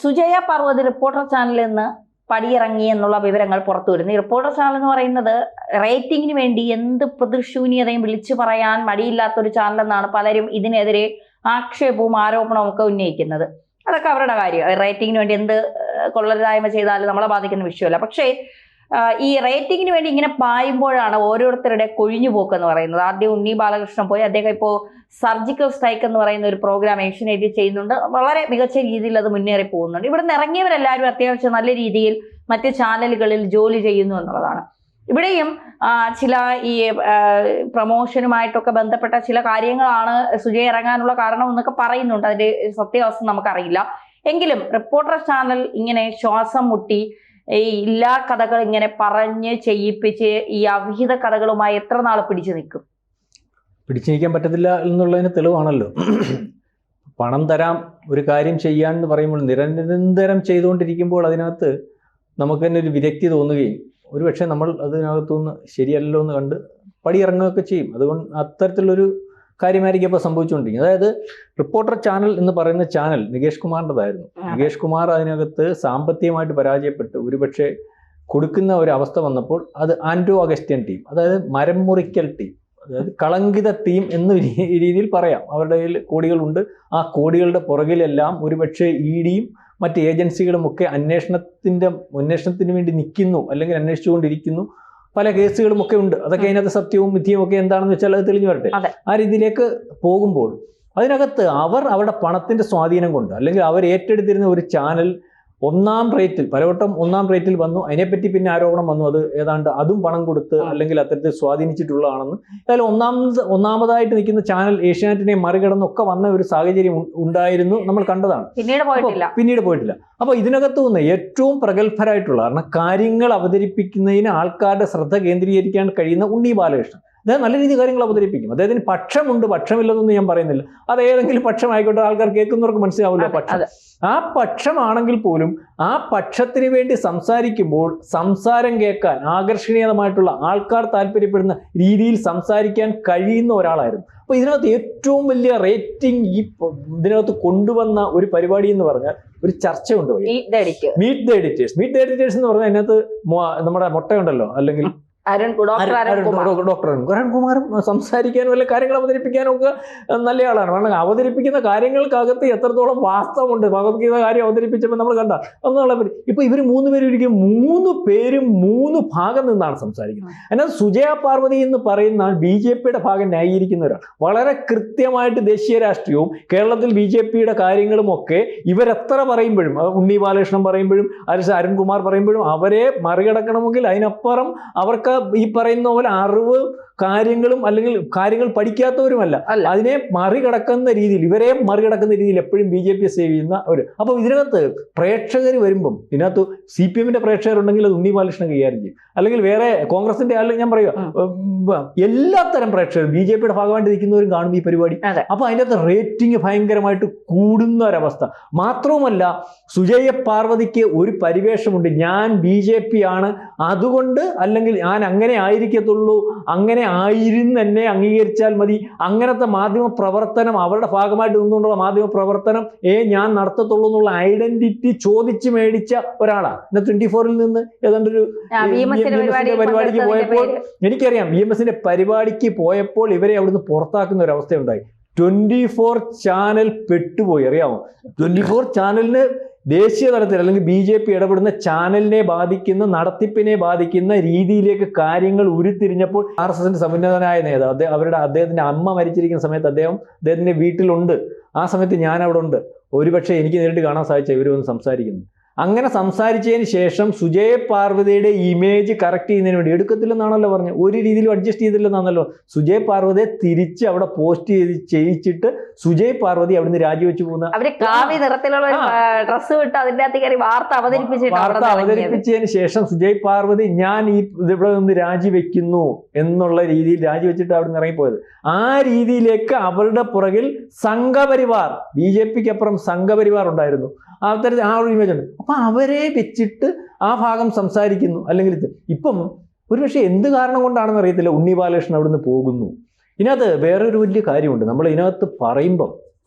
Sujaya Parvathi reporter ചാനലിൽ നിന്ന് പടിയിറങ്ങി എന്നുള്ള വിവരങ്ങൾ പുറത്തു വരുന്നു. ഈ റിപ്പോർട്ടർ ചാനൽ എന്ന് പറയുന്നത് റേറ്റിംഗിന് വേണ്ടി എന്ത് പ്രതിശൂന്യതയും വിളിച്ചു പറയാൻ മടിയില്ലാത്തൊരു ചാനലെന്നാണ് പലരും ഇതിനെതിരെ ആക്ഷേപവും ആരോപണവും ഒക്കെ ഉന്നയിക്കുന്നത്. അതൊക്കെ അവരുടെ കാര്യം. റേറ്റിംഗിന് വേണ്ടി എന്ത് കൊള്ളരുതായ്മ ചെയ്താലും നമ്മളെ ബാധിക്കുന്ന വിഷയമല്ല. പക്ഷേ ഈ റേറ്റിംഗിന് വേണ്ടി ഇങ്ങനെ പായുമ്പോഴാണ് ഓരോരുത്തരുടെ കൊഴിഞ്ഞുപോക്കെന്ന് പറയുന്നത്. ആദ്യം ഉണ്ണി ബാലകൃഷ്ണൻ പോയി, അദ്ദേഹം ഇപ്പോൾ സർജിക്കൽ സ്ട്രൈക്ക് എന്ന് പറയുന്ന ഒരു പ്രോഗ്രാം ഏഷ്യനെറ്റിൽ ചെയ്യുന്നുണ്ട്. വളരെ മികച്ച രീതിയിൽ അത് മുന്നേറി പോകുന്നുണ്ട്. ഇവിടെ നിന്ന് ഇറങ്ങിയവരെല്ലാവരും അത്യാവശ്യം നല്ല രീതിയിൽ മറ്റ് ചാനലുകളിൽ ജോലി ചെയ്യുന്നു എന്നുള്ളതാണ്. ഇവിടെയും ചില ഈ പ്രൊമോഷനുമായിട്ടൊക്കെ ബന്ധപ്പെട്ട ചില കാര്യങ്ങളാണ് സുജയ ഇറങ്ങാനുള്ള കാരണം എന്നൊക്കെ പറയുന്നുണ്ട്. അതിന്റെ സത്യാവസ്ഥ നമുക്കറിയില്ല. എങ്കിലും റിപ്പോർട്ടർ ചാനൽ ഇങ്ങനെ ശ്വാസം മുട്ടി ഈ എല്ലാ കഥകൾ ഇങ്ങനെ പറഞ്ഞ് ചെയ്യിപ്പിച്ച് ഈ അവിഹിത കഥകളുമായി എത്ര നാൾ പിടിച്ചു നിൽക്കും? പിടിച്ചു നിൽക്കാൻ പറ്റത്തില്ല എന്നുള്ളതിന് തെളിവാണല്ലോ. പണം തരാം, ഒരു കാര്യം ചെയ്യാൻ എന്ന് പറയുമ്പോൾ നിരന്തരം ചെയ്തുകൊണ്ടിരിക്കുമ്പോൾ അതിനകത്ത് നമുക്ക് തന്നെ ഒരു വിരക്തി തോന്നുകയും ഒരുപക്ഷെ നമ്മൾ അതിനകത്തുനിന്ന് ശരിയല്ലോ എന്ന് കണ്ട് പടിയിറങ്ങുകയൊക്കെ ചെയ്യും. അതുകൊണ്ട് അത്തരത്തിലുള്ളൊരു കാര്യമായിരിക്കും ഇപ്പോൾ സംഭവിച്ചുകൊണ്ടിരിക്കുന്നത്. അതായത് റിപ്പോർട്ടർ ചാനൽ എന്ന് പറയുന്ന ചാനൽ നികേഷ് കുമാറിൻ്റെതായിരുന്നു. നികേഷ് കുമാർ അതിനകത്ത് സാമ്പത്തികമായിട്ട് പരാജയപ്പെട്ട് ഒരുപക്ഷെ കൊടുക്കുന്ന ഒരു അവസ്ഥ വന്നപ്പോൾ അത് ആൻഡ്രോ അഗസ്റ്റ്യൻ ടീം, അതായത് മരം മുറിക്കൽ ടീം, അതായത് കളങ്കിത ടീം എന്ന രീതിയിൽ പറയാം. അവരുടെ കയ്യിൽ കോടികളുണ്ട്. ആ കോടികളുടെ പുറകിലെല്ലാം ഒരുപക്ഷെ ഇഡിയും മറ്റ് ഏജൻസികളും ഒക്കെ അന്വേഷണത്തിന് വേണ്ടി നിൽക്കുന്നു, അല്ലെങ്കിൽ അന്വേഷിച്ചുകൊണ്ടിരിക്കുന്നു. പല കേസുകളും ഒക്കെ ഉണ്ട്. അതൊക്കെ അതിനകത്ത് സത്യവും മിഥ്യയും ഒക്കെ എന്താണെന്ന് വെച്ചാൽ അത് തെളിഞ്ഞു വരട്ടെ. ആ രീതിയിലേക്ക് പോകുമ്പോൾ അതിനകത്ത് അവരുടെ പണത്തിന്റെ സ്വാധീനം കൊണ്ട്, അല്ലെങ്കിൽ അവർ ഏറ്റെടുത്തിരുന്ന ഒരു ചാനൽ പലവട്ടം ഒന്നാം റേറ്റിൽ വന്നു. അതിനെപ്പറ്റി പിന്നെ ആരോപണം വന്നു, അത് ഏതാണ്ട് അതും പണം കൊടുത്ത് അല്ലെങ്കിൽ അത്തരത്തിൽ സ്വാധീനിച്ചിട്ടുള്ളതാണെന്ന്. ഏതായാലും ഒന്നാമതായിട്ട് നിൽക്കുന്ന ചാനൽ ഏഷ്യാനെറ്റിനെ മറികടന്നൊക്കെ വന്ന ഒരു സാഹചര്യം ഉണ്ടായിരുന്നു, നമ്മൾ കണ്ടതാണ്. പിന്നീട് പോയിട്ടില്ല. അപ്പോൾ ഇതിനകത്ത് നിന്ന് ഏറ്റവും പ്രഗത്ഭരായിട്ടുള്ള, കാരണം കാര്യങ്ങൾ അവതരിപ്പിക്കുന്നതിന് ആൾക്കാരുടെ ശ്രദ്ധ കേന്ദ്രീകരിക്കാൻ കഴിയുന്ന ഉണ്ണി ബാലകൃഷ്ണൻ, അദ്ദേഹം നല്ല രീതിയിൽ കാര്യങ്ങൾ അവതരിപ്പിക്കും. അദ്ദേഹത്തിന് പക്ഷമുണ്ട്, പക്ഷമില്ലെന്നൊന്നും ഞാൻ പറയുന്നില്ല. അത് ഏതെങ്കിലും പക്ഷമായിക്കോട്ടെ, ആൾക്കാർ കേൾക്കുന്നവർക്ക് മനസ്സിലാവില്ല പക്ഷം. ആ പക്ഷമാണെങ്കിൽ പോലും ആ പക്ഷത്തിന് വേണ്ടി സംസാരിക്കുമ്പോൾ സംസാരം കേൾക്കാൻ ആകർഷണീയമായിട്ടുള്ള, ആൾക്കാർ താല്പര്യപ്പെടുന്ന രീതിയിൽ സംസാരിക്കാൻ കഴിയുന്ന ഒരാളായിരുന്നു. അപ്പോൾ ഇതിനകത്ത് ഏറ്റവും വലിയ റേറ്റിംഗ് ഇതിനകത്ത് കൊണ്ടുവന്ന ഒരു പരിപാടി എന്ന് പറഞ്ഞാൽ ഒരു ചർച്ചയുണ്ട്. മീറ്റ് ദ എഡിറ്റേഴ്സ് എന്ന് പറഞ്ഞാൽ അതിനകത്ത് നമ്മുടെ മുട്ടയുണ്ടല്ലോ, അല്ലെങ്കിൽ ഡോക്ടർ അരുൺകുമാറും സംസാരിക്കാനും അല്ലെങ്കിൽ കാര്യങ്ങൾ അവതരിപ്പിക്കാനും ഒക്കെ നല്ല ആളാണ്. കാരണം അവതരിപ്പിക്കുന്ന കാര്യങ്ങൾക്കകത്ത് എത്രത്തോളം വാസ്തവമുണ്ട്. ഭഗവത്ഗീത കാര്യം അവതരിപ്പിച്ചപ്പോൾ നമ്മൾ കണ്ട ഒന്നുള്ള ഇപ്പൊ ഇവർ 3 പേരും ഇരിക്കും. 3 പേരും 3 ഭാഗം നിന്നാണ് സംസാരിക്കുന്നത്. എന്നാൽ സുജയ പാർവതി എന്ന് പറയുന്ന BJPയുടെ ഭാഗം ന്യായീകരിക്കുന്ന ഒരാൾ, വളരെ കൃത്യമായിട്ട് ദേശീയ രാഷ്ട്രീയവും കേരളത്തിൽ BJPയുടെ കാര്യങ്ങളും ഒക്കെ ഇവരെത്ര പറയുമ്പോഴും, ഉണ്ണി ബാലകൃഷ്ണൻ പറയുമ്പോഴും അരുൺകുമാർ പറയുമ്പോഴും അവരെ മറികടക്കണമെങ്കിൽ അതിനപ്പുറം അവർക്ക് ഈ പറയുന്ന പോലെ അറിവ് കാര്യങ്ങളും അല്ലെങ്കിൽ കാര്യങ്ങൾ പഠിക്കാത്തവരുമല്ല, അതിനെ മറികടക്കുന്ന രീതിയിൽ, ഇവരെ മറികടക്കുന്ന രീതിയിൽ എപ്പോഴും BJP സേവ് ചെയ്യുന്ന ഒരു. അപ്പോൾ ഇതിനകത്ത് പ്രേക്ഷകർ വരുമ്പം ഇതിനകത്ത് CPMന്റെ പ്രേക്ഷകരുണ്ടെങ്കിൽ അത് ഉണ്ണി ബാലകൃഷ്ണൻ കൈകാര്യം ചെയ്യും, അല്ലെങ്കിൽ വേറെ കോൺഗ്രസിന്റെ അല്ലെങ്കിൽ ഞാൻ പറയുക എല്ലാത്തരം പ്രേക്ഷകരും BJPയുടെ ഭാഗമായിട്ട് നിൽക്കുന്നവരും കാണും ഈ പരിപാടി. അപ്പൊ അതിനകത്ത് റേറ്റിംഗ് ഭയങ്കരമായിട്ട് കൂടുന്ന ഒരവസ്ഥ. മാത്രവുമല്ല, സുജയ പാർവതിക്ക് ഒരു പരിവേഷമുണ്ട്, ഞാൻ BJP ആണ്, അതുകൊണ്ട് അല്ലെങ്കിൽ ഞാൻ അങ്ങനെ ആയിരിക്കത്തുള്ളൂ, അങ്ങനെ ആയിരുന്നു എന്നെ അംഗീകരിച്ചാൽ മതി, അങ്ങനത്തെ മാധ്യമ പ്രവർത്തനം, അവരുടെ ഭാഗമായിട്ട് നിന്നുകൊണ്ടുള്ള മാധ്യമ പ്രവർത്തനം ഞാൻ നടത്തത്തുള്ളൂ എന്നുള്ള ഐഡന്റിറ്റി ചോദിച്ചു മേടിച്ച ഒരാളാണ്. 24-ൽ നിന്ന് ഏതാണ്ടൊരു പരിപാടിക്ക് പോയപ്പോൾ എനിക്കറിയാം, BMSന്റെ പരിപാടിക്ക് പോയപ്പോൾ ഇവരെ അവിടുന്ന് പുറത്താക്കുന്ന ഒരു അവസ്ഥയുണ്ടായി. 24 ചാനൽ പെട്ടുപോയി. അറിയാമോ? 24 ചാനലിന് ദേശീയ തലത്തിൽ അല്ലെങ്കിൽ BJP ഇടപെടുന്ന ചാനലിനെ ബാധിക്കുന്ന, നടത്തിപ്പിനെ ബാധിക്കുന്ന രീതിയിലേക്ക് കാര്യങ്ങൾ ഉരുത്തിരിഞ്ഞപ്പോൾ RSSന്റെ സമുന്നതനായ നേതാവ്, അദ്ദേഹത്തിന്റെ അമ്മ മരിച്ചിരിക്കുന്ന സമയത്ത് അദ്ദേഹത്തിന്റെ വീട്ടിലുണ്ട്. ആ സമയത്ത് ഞാൻ അവിടെ ഉണ്ട്. ഒരുപക്ഷെ എനിക്ക് നേരിട്ട് കാണാൻ സാധിച്ച ഇവർ വന്ന് സംസാരിക്കുന്നു. അങ്ങനെ സംസാരിച്ചതിന് ശേഷം സുജയ പാർവതിയുടെ ഇമേജ് കറക്റ്റ് ചെയ്യുന്നതിന് വേണ്ടി എടുക്കത്തില്ലെന്നാണല്ലോ പറഞ്ഞത്, ഒരു രീതിയിലും അഡ്ജസ്റ്റ് ചെയ്തില്ലെന്നാണല്ലോ. സുജയ പാർവതിയെ തിരിച്ച് അവിടെ പോസ്റ്റ് ചെയ്യിച്ചിട്ട് സുജയ പാർവതി അവിടുന്ന് രാജിവെച്ച് പോകുന്ന, വാർത്ത അവതരിപ്പിച്ചതിന് ശേഷം സുജയ പാർവതി ഞാൻ ഇവിടെ നിന്ന് രാജിവെക്കുന്നു എന്നുള്ള രീതിയിൽ രാജിവെച്ചിട്ട് അവിടെ നിന്ന് ഇറങ്ങിപ്പോയത്. ആ രീതിയിലേക്ക് അവരുടെ പുറകിൽ സംഘപരിവാർ, BJPക്ക് അപ്പുറം സംഘപരിവാർ ഉണ്ടായിരുന്നു. അത്തരത്തിൽ ആ ഒരു ഇമേജ് ഉണ്ട്. അപ്പൊ അവരെ വെച്ചിട്ട് ആ ഭാഗം സംസാരിക്കുന്നു. അല്ലെങ്കിൽ ഇപ്പം ഒരുപക്ഷെ എന്ത് കാരണം കൊണ്ടാണെന്ന് അറിയത്തില്ല ഉണ്ണി ബാലകൃഷ്ണൻ അവിടുന്ന് പോകുന്നു. ഇതിനകത്ത് വേറൊരു വലിയ കാര്യമുണ്ട്. നമ്മൾ ഇതിനകത്ത് പറയുമ്പം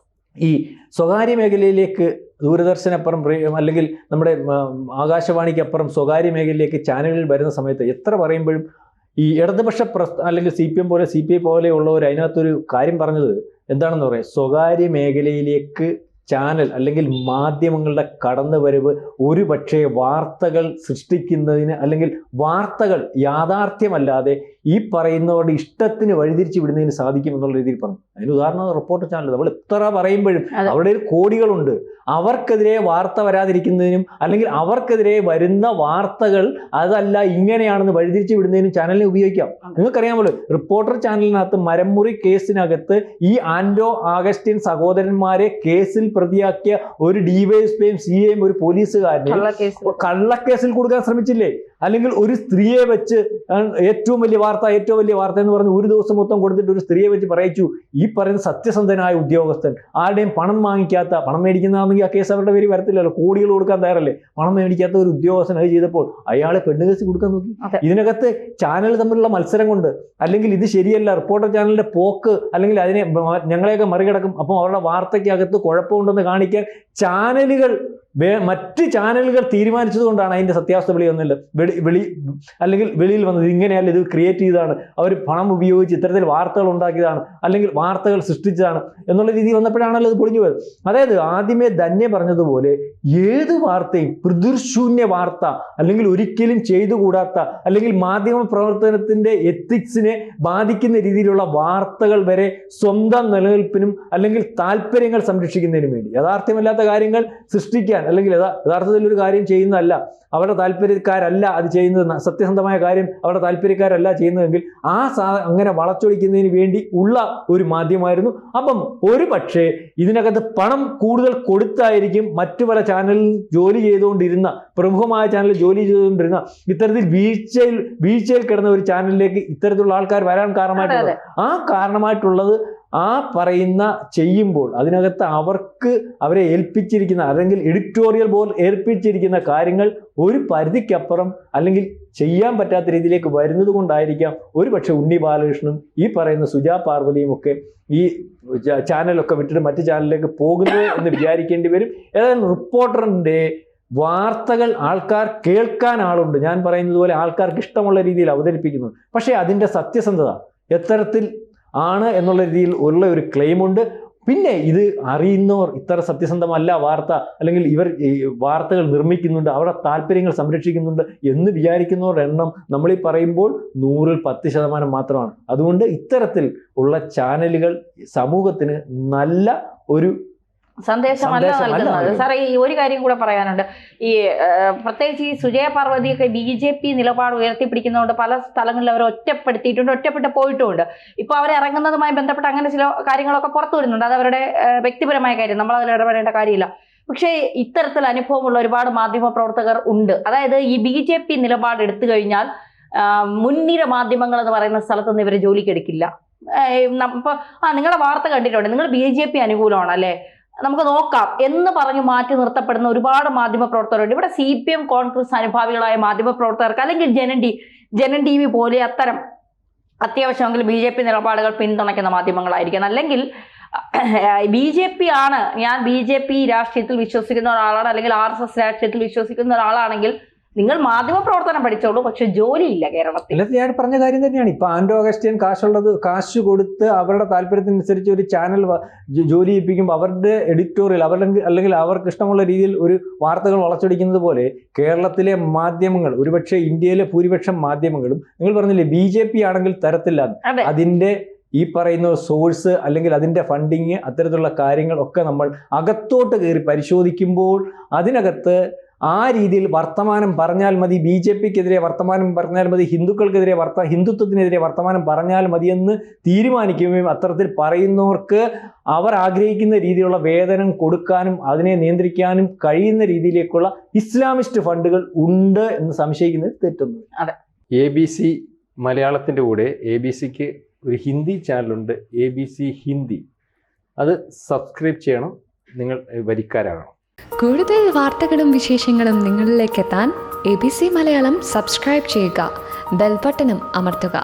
ഈ സ്വകാര്യ മേഖലയിലേക്ക് ദൂരദർശനപ്പുറം അല്ലെങ്കിൽ നമ്മുടെ ആകാശവാണിക്കപ്പുറം സ്വകാര്യ മേഖലയിലേക്ക് ചാനലുകൾ വരുന്ന സമയത്ത് എത്ര പറയുമ്പോഴും ഈ ഇടതുപക്ഷ അല്ലെങ്കിൽ CPM പോലെ CPI പോലെയുള്ളവർ അതിനകത്തൊരു കാര്യം പറഞ്ഞത് എന്താണെന്ന് പറയാം, സ്വകാര്യ മേഖലയിലേക്ക് ചാനൽ അല്ലെങ്കിൽ മാധ്യമങ്ങളുടെ കടന്നുവരവ് ഒരു പക്ഷേ വാർത്തകൾ സൃഷ്ടിക്കുന്നതിന് അല്ലെങ്കിൽ വാർത്തകൾ യാഥാർത്ഥ്യമല്ലാതെ ഈ പറയുന്നവരുടെ ഇഷ്ടത്തിന് വഴിതിരിച്ച് വിടുന്നതിന് സാധിക്കും എന്നുള്ള രീതിയിൽ പറഞ്ഞു. അതിന് ഉദാഹരണം റിപ്പോർട്ടർ ചാനൽ. നമ്മൾ എത്ര പറയുമ്പോഴും അവിടെ കോടികളുണ്ട്. അവർക്കെതിരെ വാർത്ത വരാതിരിക്കുന്നതിനും അല്ലെങ്കിൽ അവർക്കെതിരെ വരുന്ന വാർത്തകൾ അതല്ല ഇങ്ങനെയാണെന്ന് വഴിതിരിച്ച് വിടുന്നതിനും ചാനലിനെ ഉപയോഗിക്കാം. നിങ്ങൾക്കറിയാമല്ലോ, റിപ്പോർട്ടർ ചാനലിനകത്ത് മരമുറി കേസിനകത്ത് ഈ ആൻഡോ ആഗസ്റ്റിൻ സഹോദരന്മാരെ കേസിൽ പ്രതിയാക്കിയ ഒരു ഡിവൈഎസ്പിയും CIയും ഒരു പോലീസുകാരനെ കള്ളക്കേസിൽ കൊടുക്കാൻ ശ്രമിച്ചില്ലേ? അല്ലെങ്കിൽ ഒരു സ്ത്രീയെ വെച്ച് ഏറ്റവും വലിയ വാർത്ത എന്ന് പറഞ്ഞ് ഒരു ദിവസം മൊത്തം കൊടുത്തിട്ട് ഒരു സ്ത്രീയെ വെച്ച് പറയിച്ചു. ഈ പറയുന്ന സത്യസന്ധനായ ഉദ്യോഗസ്ഥൻ, ആരുടെയും പണം മേടിക്കുന്നതാണെങ്കിൽ ആ കേസ് അവരുടെ പേര് വരത്തില്ലല്ലോ, കോടികൾ കൊടുക്കാൻ തയ്യാറല്ലേ. പണം മേടിക്കാത്ത ഒരു ഉദ്യോഗസ്ഥൻ അത് ചെയ്തപ്പോൾ അയാളെ പെണ്ണുകേസ് കൊടുക്കാൻ നോക്കി. ഇതിനകത്ത് ചാനൽ തമ്മിലുള്ള മത്സരം കൊണ്ട്, അല്ലെങ്കിൽ ഇത് ശരിയല്ല, റിപ്പോർട്ടർ ചാനലിന്റെ പോക്ക് അല്ലെങ്കിൽ അതിനെ ഞങ്ങളെയൊക്കെ മറികടക്കും, അപ്പം അവരുടെ വാർത്തയ്ക്കകത്ത് കുഴപ്പമുണ്ടെന്ന് കാണിക്കാൻ മറ്റ് ചാനലുകൾ തീരുമാനിച്ചത് കൊണ്ടാണ് അതിന്റെ സത്യാവസ്ഥ വെളിയിൽ വന്നത്. ഇങ്ങനെയല്ല, ഇത് ക്രിയേറ്റ് ചെയ്തതാണ്, അവർ പണം ഉപയോഗിച്ച് ഇത്തരത്തിൽ വാർത്തകൾ ഉണ്ടാക്കിയതാണ് അല്ലെങ്കിൽ വാർത്തകൾ സൃഷ്ടിച്ചതാണ് എന്നുള്ള രീതി വന്നപ്പോഴാണല്ലോ ഇത് പൊളിഞ്ഞു പോയത്. അതായത് ആദ്യമേ ധന്യ പറഞ്ഞതുപോലെ ഏത് വാർത്തയും പ്രതിശൂന്യ വാർത്ത അല്ലെങ്കിൽ ഒരിക്കലും ചെയ്തുകൂടാത്ത അല്ലെങ്കിൽ മാധ്യമ പ്രവർത്തനത്തിന്റെ എത്തിക്സിനെ ബാധിക്കുന്ന രീതിയിലുള്ള വാർത്തകൾ വരെ സ്വന്തം നിലനിൽപ്പിനും അല്ലെങ്കിൽ താല്പര്യങ്ങൾ സംരക്ഷിക്കുന്നതിനും വേണ്ടി യാഥാർത്ഥ്യമല്ലാത്ത കാര്യങ്ങൾ സൃഷ്ടിക്കാൻ അല്ലെങ്കിൽ യഥാർത്ഥത്തിൽ ഒരു കാര്യം ചെയ്യുന്നതല്ല, അവരുടെ താല്പര്യക്കാരല്ല അത് ചെയ്യുന്നത്, സത്യസന്ധമായ കാര്യം അവരുടെ താല്പര്യക്കാരല്ല ചെയ്യുന്നതെങ്കിൽ അങ്ങനെ വളച്ചൊടിക്കുന്നതിന് വേണ്ടി ഉള്ള ഒരു മാധ്യമമായിരുന്നു. അപ്പം ഒരു പക്ഷേ ഇതിനകത്ത് പണം കൂടുതൽ കൊടുത്തായിരിക്കും മറ്റു പല ചാനലിൽ ജോലി ചെയ്തുകൊണ്ടിരുന്ന പ്രമുഖമായ ചാനലിൽ ജോലി ചെയ്തുകൊണ്ടിരുന്ന ഇത്തരത്തിൽ വീഴ്ചയിൽ കിടന്ന ഒരു ചാനലിലേക്ക് ഇത്തരത്തിലുള്ള ആൾക്കാർ വരാൻ കാരണമായിട്ടുള്ളത് ആ പറയുന്ന ചെയ്യുമ്പോൾ അതിനകത്ത് അവരെ ഏൽപ്പിച്ചിരിക്കുന്ന അല്ലെങ്കിൽ എഡിറ്റോറിയൽ ബോർഡ് ഏൽപ്പിച്ചിരിക്കുന്ന കാര്യങ്ങൾ ഒരു പരിധിക്കപ്പുറം അല്ലെങ്കിൽ ചെയ്യാൻ പറ്റാത്ത രീതിയിലേക്ക് വരുന്നത് കൊണ്ടായിരിക്കാം ഒരു പക്ഷെ ഉണ്ണി ബാലകൃഷ്ണനും ഈ പറയുന്ന സുജാ പാർവതിയും ഒക്കെ ഈ ചാനലൊക്കെ വിട്ടിട്ട് മറ്റു ചാനലിലേക്ക് പോകുന്നത് എന്ന് വിചാരിക്കേണ്ടി വരും. ഏതായാലും റിപ്പോർട്ടറിന്റെ വാർത്തകൾ ആൾക്കാർ കേൾക്കാൻ ആളുണ്ട്. ഞാൻ പറയുന്നത് പോലെ ആൾക്കാർക്ക് ഇഷ്ടമുള്ള രീതിയിൽ അവതരിപ്പിക്കുന്നു. പക്ഷേ അതിൻ്റെ സത്യസന്ധത എത്തരത്തിൽ ആണ് എന്നുള്ള രീതിയിൽ ഉള്ള ഒരു ക്ലെയിമുണ്ട്. പിന്നെ ഇത് അറിയുന്നവർ ഇത്ര സത്യസന്ധമല്ല വാർത്ത അല്ലെങ്കിൽ ഇവർ വാർത്തകൾ നിർമ്മിക്കുന്നുണ്ട്, അവരുടെ താല്പര്യങ്ങൾ സംരക്ഷിക്കുന്നുണ്ട് എന്ന് വിചാരിക്കുന്നവരുടെ എണ്ണം നമ്മളീ പറയുമ്പോൾ 100-ൽ 10% മാത്രമാണ്. അതുകൊണ്ട് ഇത്തരത്തിൽ ഉള്ള ചാനലുകൾ സമൂഹത്തിന് നല്ല ഒരു സന്ദേശമല്ല നൽകുന്നത്. സാറേ, ഈ ഒരു കാര്യം കൂടെ പറയാനുണ്ട്. ഈ പ്രത്യേകിച്ച് ഈ സുജയ പാർവതിയൊക്കെ BJP നിലപാട് ഉയർത്തിപ്പിടിക്കുന്നതുകൊണ്ട് പല സ്ഥലങ്ങളിൽ അവർ ഒറ്റപ്പെട്ട് പോയിട്ടുമുണ്ട്. ഇപ്പൊ അവർ ഇറങ്ങുന്നതുമായി ബന്ധപ്പെട്ട് അങ്ങനെ ചില കാര്യങ്ങളൊക്കെ പുറത്തു വരുന്നുണ്ട്. അത് അവരുടെ വ്യക്തിപരമായ കാര്യം, നമ്മൾ അതിൽ ഇടപെടേണ്ട കാര്യമില്ല. പക്ഷേ ഇത്തരത്തിൽ അനുഭവമുള്ള ഒരുപാട് മാധ്യമ പ്രവർത്തകർ ഉണ്ട്. അതായത് ഈ BJP നിലപാട് എടുത്തു കഴിഞ്ഞാൽ മുൻനിര മാധ്യമങ്ങൾ എന്ന് പറയുന്ന സ്ഥലത്തൊന്നും ഇവരെ ജോലിക്ക് എടുക്കില്ല. ഇപ്പൊ നിങ്ങളുടെ വാർത്ത കണ്ടിട്ടുണ്ട്, നിങ്ങൾ BJP അനുകൂലമാണ് അല്ലേ, നമുക്ക് നോക്കാം എന്ന് പറഞ്ഞു മാറ്റി നിർത്തപ്പെടുന്ന ഒരുപാട് മാധ്യമ പ്രവർത്തകരുണ്ട്. ഇവിടെ CPM കോൺഗ്രസ് അനുഭാവികളായ മാധ്യമ പ്രവർത്തകർക്ക് അല്ലെങ്കിൽ ജനൻ TV പോലെ അത്തരം അത്യാവശ്യമെങ്കിൽ BJP നിലപാടുകൾ പിന്തുണയ്ക്കുന്ന മാധ്യമങ്ങളായിരിക്കണം. അല്ലെങ്കിൽ BJP ആണ്, ഞാൻ BJP രാഷ്ട്രീയത്തിൽ വിശ്വസിക്കുന്ന ഒരാളാണ് അല്ലെങ്കിൽ RSS രാഷ്ട്രീയത്തിൽ വിശ്വസിക്കുന്ന ഒരാളാണെങ്കിൽ നിങ്ങൾ മാധ്യമ പ്രവർത്തനം പഠിച്ചോളൂ, പക്ഷെ ജോലിയില്ല കേരളത്തിൽ. ഞാൻ പറഞ്ഞ കാര്യം തന്നെയാണ്. ഇപ്പൊ ആൻഡോ അഗസ്റ്റിൻ കാശ് കൊടുത്ത് അവരുടെ താല്പര്യത്തിനനുസരിച്ച് ഒരു ചാനൽ ജോലി ചെയ്യിപ്പിക്കുമ്പോൾ അവരുടെ എഡിറ്റോറിയൽ അല്ലെങ്കിൽ അവർക്ക് ഇഷ്ടമുള്ള രീതിയിൽ ഒരു വാർത്തകൾ വളച്ചൊടിക്കുന്നത് പോലെ കേരളത്തിലെ മാധ്യമങ്ങൾ, ഒരുപക്ഷെ ഇന്ത്യയിലെ ഭൂരിപക്ഷം മാധ്യമങ്ങളും നിങ്ങൾ പറഞ്ഞില്ലേ BJP ആണെങ്കിൽ തരത്തില്ല, അതിന്റെ ഈ പറയുന്ന സോഴ്സ് അല്ലെങ്കിൽ അതിൻ്റെ ഫണ്ടിങ് അത്തരത്തിലുള്ള കാര്യങ്ങളൊക്കെ നമ്മൾ അകത്തോട്ട് കയറി പരിശോധിക്കുമ്പോൾ അതിനകത്ത് ആ രീതിയിൽ വർത്തമാനം പറഞ്ഞാൽ മതി, BJPക്കെതിരെ വർത്തമാനം പറഞ്ഞാൽ മതി, ഹിന്ദുത്വത്തിനെതിരെ വർത്തമാനം പറഞ്ഞാൽ മതിയെന്ന് തീരുമാനിക്കുകയും അത്തരത്തിൽ പറയുന്നവർക്ക് അവർ ആഗ്രഹിക്കുന്ന രീതിയിലുള്ള വേതനം കൊടുക്കാനും അതിനെ നിയന്ത്രിക്കാനും കഴിയുന്ന രീതിയിലേക്കുള്ള ഇസ്ലാമിസ്റ്റ് ഫണ്ടുകൾ ഉണ്ട് എന്ന് സംശയിക്കുന്നത് തെറ്റൊന്നും. അതെ. ABC മലയാളത്തിൻ്റെ കൂടെ ABCക്ക് ഒരു ഹിന്ദി ചാനലുണ്ട്, ABC ഹിന്ദി. അത് സബ്സ്ക്രൈബ് ചെയ്യണം, നിങ്ങൾ വരിക്കാരാകണം. കൂടുതൽ വാർത്തകളും വിശേഷങ്ങളും നിങ്ങളിലേക്ക് എത്താൻ ABC മലയാളം സബ്സ്ക്രൈബ് ചെയ്യുക, ബെൽ ബട്ടണും അമർത്തുക.